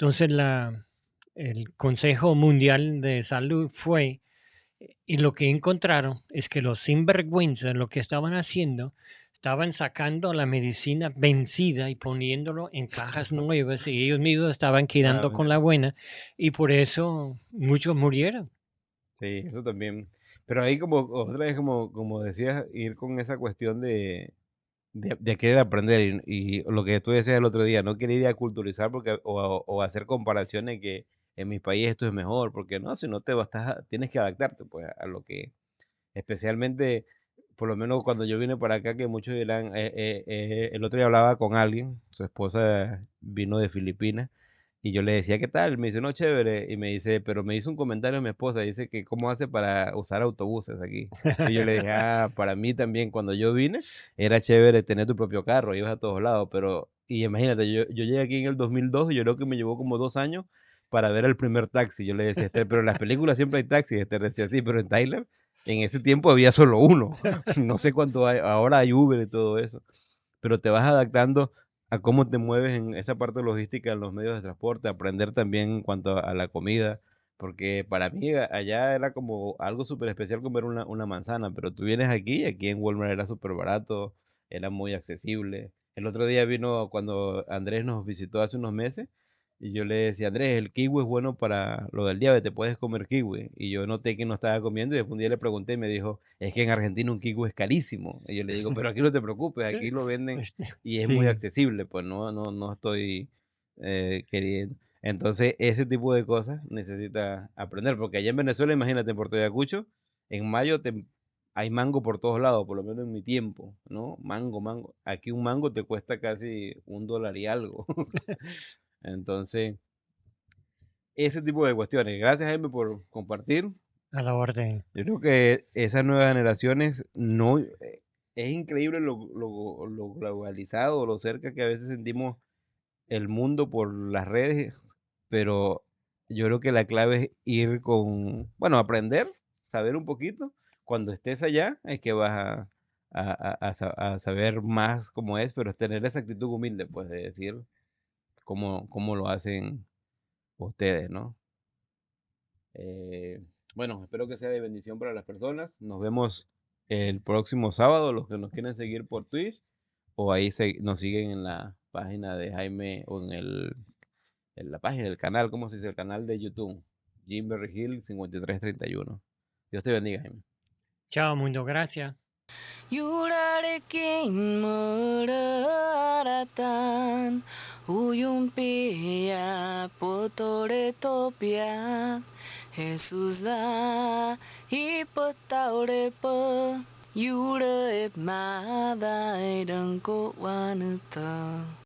Entonces el Consejo Mundial de Salud fue, y lo que encontraron es que los sinvergüenzas lo que estaban haciendo, estaban sacando la medicina vencida y poniéndolo en cajas nuevas y ellos mismos estaban Ah, quedando con la mira. buena y por eso muchos murieron. Sí, eso también. Pero ahí como, otra vez como decías, ir con esa cuestión de querer aprender y lo que tú decías el otro día, no querer ir a culturizar porque, o hacer comparaciones que en mi país esto es mejor, porque no, si no te vas, tienes que adaptarte pues a lo que, especialmente, por lo menos cuando yo vine para acá, que muchos dirán, el otro día hablaba con alguien, su esposa vino de Filipinas, y yo le decía, ¿qué tal? Me dice, no, chévere, y me dice, pero me hizo un comentario mi esposa, dice que cómo hace para usar autobuses aquí. Y yo le dije, ah, para mí también, cuando yo vine, era chévere tener tu propio carro, ibas a todos lados, pero, y imagínate, yo llegué aquí en el 2002 y yo creo que me llevó como 2 años para ver el primer taxi. Yo le decía, pero en las películas siempre hay taxis, decía, sí, pero en Tyler en ese tiempo había solo uno. No sé cuánto hay, ahora hay Uber y todo eso. Pero te vas adaptando a cómo te mueves en esa parte logística en los medios de transporte, aprender también en cuanto a la comida, porque para mí allá era como algo súper especial comer una manzana, pero tú vienes aquí y aquí en Walmart era súper barato, era muy accesible. El otro día vino cuando Andrés nos visitó hace unos meses y yo le decía, Andrés, el kiwi es bueno para lo del diabetes, puedes comer kiwi. Y yo noté que no estaba comiendo y después un día le pregunté y me dijo, es que en Argentina un kiwi es carísimo. Y yo le digo, pero aquí no te preocupes, aquí lo venden y es muy Sí, accesible, pues no estoy queriendo. Entonces, ese tipo de cosas necesita aprender, porque allá en Venezuela, imagínate, en Puerto Ayacucho, en mayo hay mango por todos lados, por lo menos en mi tiempo, ¿no? Mango. Aquí un mango te cuesta casi $1 y algo. Entonces, ese tipo de cuestiones. Gracias, Jaime, por compartir. a la orden. Yo creo que esas nuevas generaciones no es increíble lo globalizado, lo cerca que a veces sentimos el mundo por las redes, pero yo creo que la clave es ir con, bueno, aprender, saber un poquito. Cuando estés allá es que vas a saber más cómo es, pero es tener esa actitud humilde, pues, de decir cómo lo hacen ustedes, ¿no? Bueno, espero que sea de bendición para las personas. Nos vemos el próximo sábado, los que nos quieren seguir por Twitch, o ahí nos siguen en la página de Jaime o en la página del canal, ¿cómo se dice? El canal de YouTube, Jimberry Hill 5331. Dios te bendiga, Jaime. Chao, mundo, gracias. Yurarekin meraratan Uyumpia potore topia Jesus da ipataurepa Yura ep madai dengko wanuta